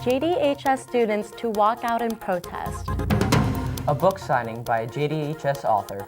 JDHS students to walk out in protest. A book signing by a JDHS author.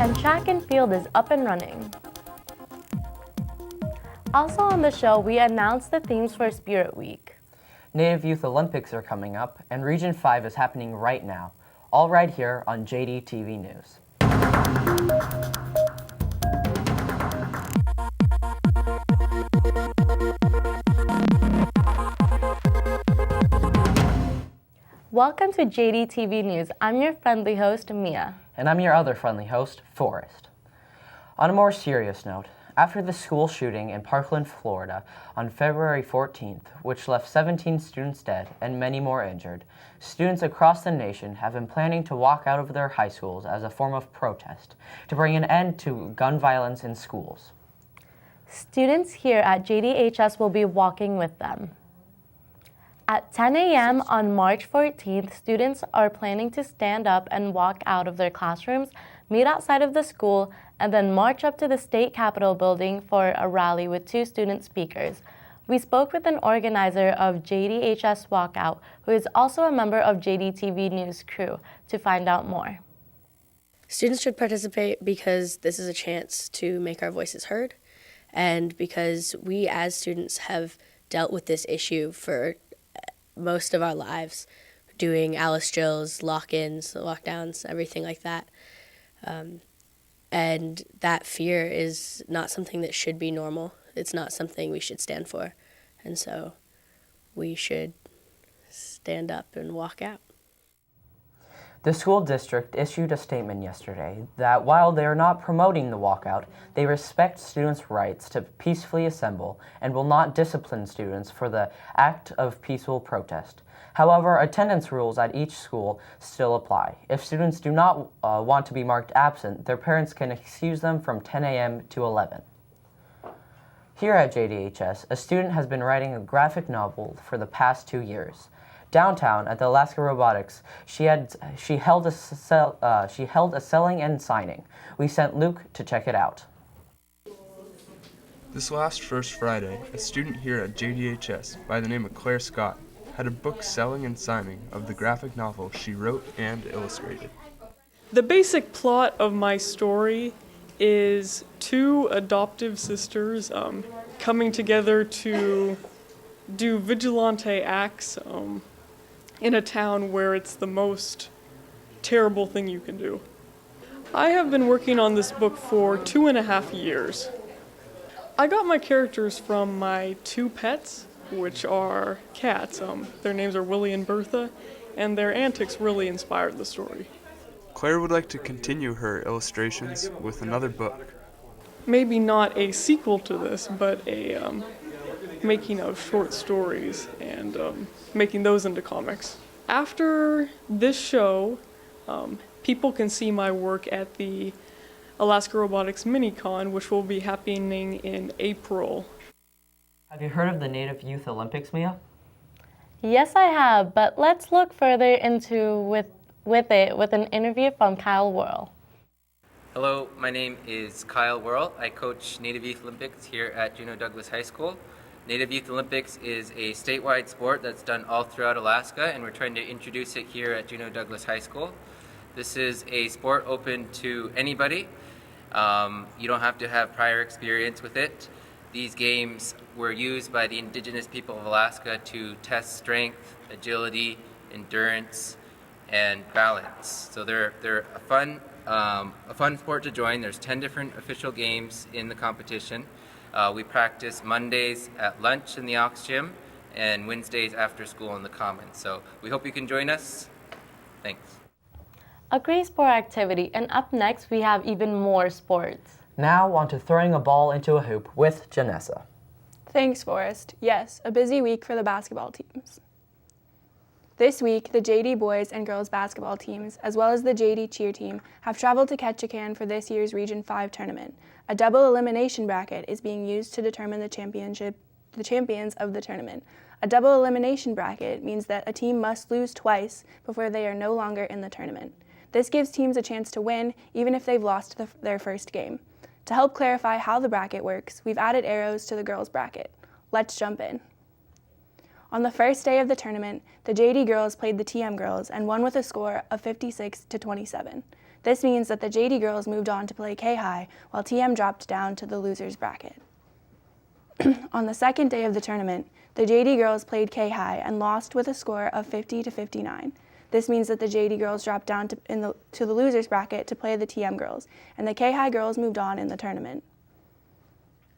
And track and field is up and running. Also on the show, we announced the themes for Spirit Week. Native Youth Olympics are coming up, and Region 5 is happening right now. All right here on JDTV News. Welcome to JDTV News. I'm your friendly host, Mia. And I'm your other friendly host, Forrest. On a more serious note, after the school shooting in Parkland, Florida on February 14th, which left 17 students dead and many more injured, students across the nation have been planning to walk out of their high schools as a form of protest to bring an end to gun violence in schools. Students here at JDHS will be walking with them. At 10 a.m. on March 14th, students are planning to stand up and walk out of their classrooms, meet outside of the school, and then march up to the State Capitol building for a rally with 2 student speakers. We spoke with an organizer of JDHS Walkout, who is also a member of JDTV News crew, to find out more. Students should participate because this is a chance to make our voices heard, and because we as students have dealt with this issue for most of our lives, doing Alice drills, lock-ins, lockdowns, everything like that. And that fear is not something that should be normal. It's not something we should stand for. And so we should stand up and walk out. The school district issued a statement yesterday that while they are not promoting the walkout, they respect students' rights to peacefully assemble and will not discipline students for the act of peaceful protest. However, attendance rules at each school still apply. If students do not want to be marked absent, their parents can excuse them from 10 a.m. to 11. Here at JDHS, a student has been writing a graphic novel for the past 2 years. Downtown at the Alaska Robotics, she held a selling and signing. We sent Luke to check it out. This last First Friday, a student here at JDHS by the name of Claire Scott had a book selling and signing of the graphic novel she wrote and illustrated. The basic plot of my story is 2 adoptive sisters coming together to do vigilante acts in a town where it's the most terrible thing you can do. I have been working on this book for 2.5 years. I got my characters from my 2 pets, which are cats. Their names are Willie and Bertha, and their antics really inspired the story. Claire would like to continue her illustrations with another book. Maybe not a sequel to this, but a making of short stories and making those into comics. After this show, people can see my work at the Alaska Robotics Mini-Con, which will be happening in April. Have you heard of the Native Youth Olympics, Mia? Yes, I have, but let's look further into with an interview from Kyle Worrell. Hello, my name is Kyle Worrell. I coach Native Youth Olympics here at Juneau Douglas High School. Native Youth Olympics is a statewide sport that's done all throughout Alaska, and we're trying to introduce it here at Juneau Douglas High School. This is a sport open to anybody. You don't have to have prior experience with it. These games were used by the indigenous people of Alaska to test strength, agility, endurance, and balance. So they're a fun sport to join. There's 10 different official games in the competition. We practice Mondays at lunch in the Aux Gym and Wednesdays after school in the Commons. So we hope you can join us. Thanks. A great sport activity, and up next we have even more sports. Now on to throwing a ball into a hoop with Janessa. Thanks, Forrest. Yes, a busy week for the basketball teams. This week, the JD boys and girls basketball teams, as well as the JD cheer team, have traveled to Ketchikan for this year's Region 5 tournament. A double elimination bracket is being used to determine the champions of the tournament. A double elimination bracket means that a team must lose twice before they are no longer in the tournament. This gives teams a chance to win, even if they've lost their first game. To help clarify how the bracket works, we've added arrows to the girls' bracket. Let's jump in. On the first day of the tournament, the JD girls played the TM girls and won with a score of 56-27. This means that the JD girls moved on to play K-High, while TM dropped down to the losers bracket. On the second day of the tournament, the JD girls played K-High and lost with a score of 50-59. This means that the JD girls dropped down to the losers bracket to play the TM girls, and the K-High girls moved on in the tournament.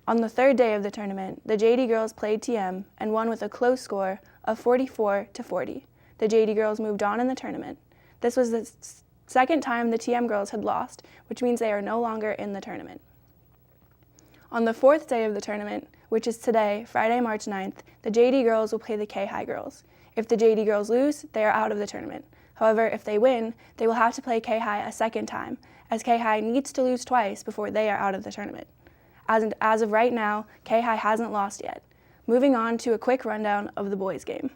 On the third day of the tournament, the JD girls played TM and won with a close score of 44-40. The JD girls moved on in the tournament. This was the second time the TM girls had lost, which means they are no longer in the tournament. On the fourth day of the tournament, which is today, Friday, March 9th, the JD girls will play the K-High girls. If the JD girls lose, they are out of the tournament. However, if they win, they will have to play K-High a second time, as K-High needs to lose twice before they are out of the tournament. As of right now, K-High hasn't lost yet. Moving on to a quick rundown of the boys' game.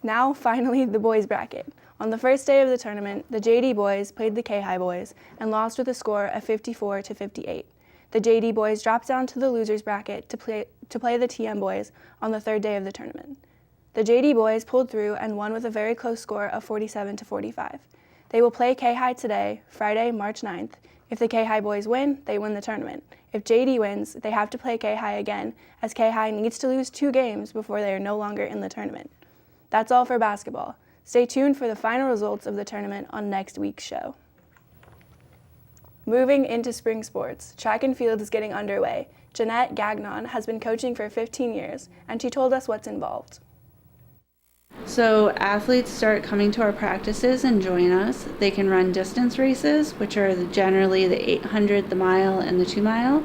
Now, finally, the boys' bracket. On the first day of the tournament, the JD boys played the K-High boys and lost with a score of 54-58. The JD boys dropped down to the losers bracket to play the TM boys on the third day of the tournament. The JD boys pulled through and won with a very close score of 47-45. They will play K-High today, Friday, March 9th. If the K-High boys win, they win the tournament. If JD wins, they have to play K-High again, as K-High needs to lose 2 games before they are no longer in the tournament. That's all for basketball. Stay tuned for the final results of the tournament on next week's show. Moving into spring sports, track and field is getting underway. Jeanette Gagnon has been coaching for 15 years, and she told us what's involved. So athletes start coming to our practices and join us. They can run distance races, which are generally the 800, the mile, and the 2 mile.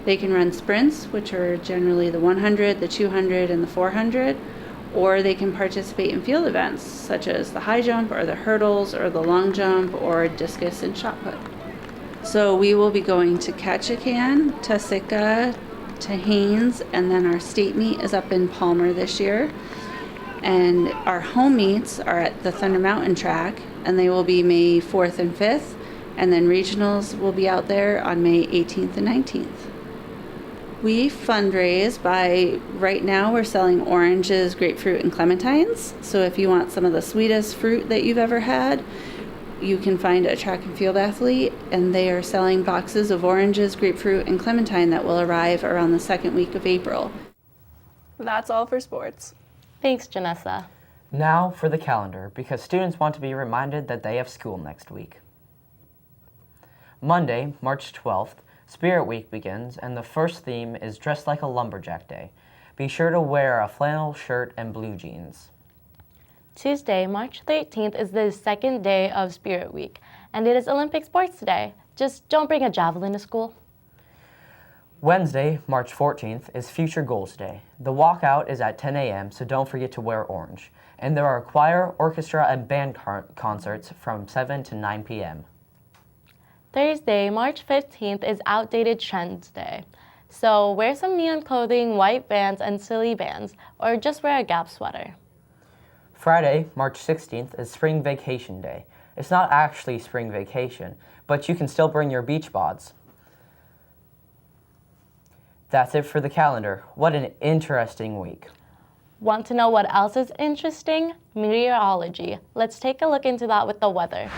They can run sprints, which are generally the 100, the 200, and the 400. Or they can participate in field events, such as the high jump, or the hurdles, or the long jump, or discus and shot put. So we will be going to Ketchikan, to Sitka, to Haines, and then our state meet is up in Palmer this year. And our home meets are at the Thunder Mountain track, and they will be May 4th and 5th, and then regionals will be out there on May 18th and 19th. We fundraise by, right now we're selling oranges, grapefruit, and clementines. So if you want some of the sweetest fruit that you've ever had, you can find a track and field athlete, and they are selling boxes of oranges, grapefruit, and clementine that will arrive around the second week of April. That's all for sports. Thanks, Janessa. Now for the calendar, because students want to be reminded that they have school next week. Monday, March 12th, Spirit Week begins, and the first theme is Dressed Like a Lumberjack Day. Be sure to wear a flannel shirt and blue jeans. Tuesday, March 13th is the second day of Spirit Week, and it is Olympic sports today. Just don't bring a javelin to school. Wednesday, March 14th is Future Goals Day. The walkout is at 10 a.m., so don't forget to wear orange. And there are choir, orchestra, and band concerts from 7 to 9 p.m. Thursday, March 15th is Outdated Trends Day. So wear some neon clothing, white bands, and silly bands, or just wear a Gap sweater. Friday, March 16th is Spring Vacation Day. It's not actually spring vacation, but you can still bring your beach bods. That's it for the calendar. What an interesting week. Want to know what else is interesting? Meteorology. Let's take a look into that with the weather.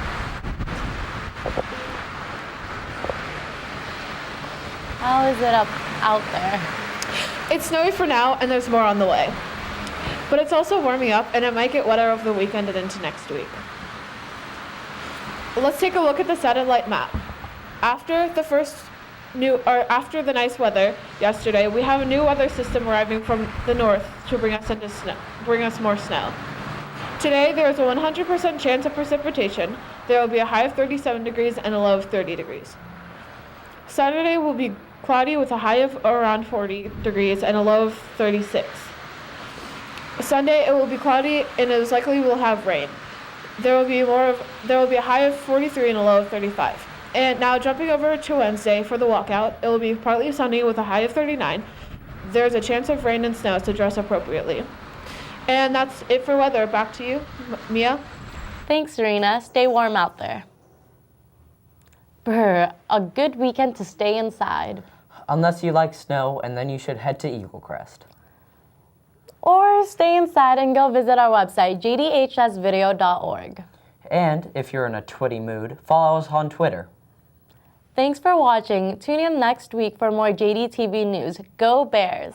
How is it out there? It's snowy for now, and there's more on the way. But it's also warming up, and it might get wetter over the weekend and into next week. Let's take a look at the satellite map. After the nice weather yesterday, we have a new weather system arriving from the north to bring us more snow. Today, there is a 100% chance of precipitation. There will be a high of 37 degrees and a low of 30 degrees. Saturday will be cloudy with a high of around 40 degrees and a low of 36. Sunday, it will be cloudy and it is likely we'll have rain. There will be a high of 43 and a low of 35. And now jumping over to Wednesday for the walkout, it will be partly sunny with a high of 39. There's a chance of rain and snow, so dress appropriately. And that's it for weather. Back to you, Mia. Thanks, Serena. Stay warm out there. Brr, a good weekend to stay inside. Unless you like snow, and then you should head to Eagle Crest. stay inside and go visit our website, jdhsvideo.org. And if you're in a twitty mood, follow us on Twitter. Thanks for watching. Tune in next week for more JDTV news. Go Bears!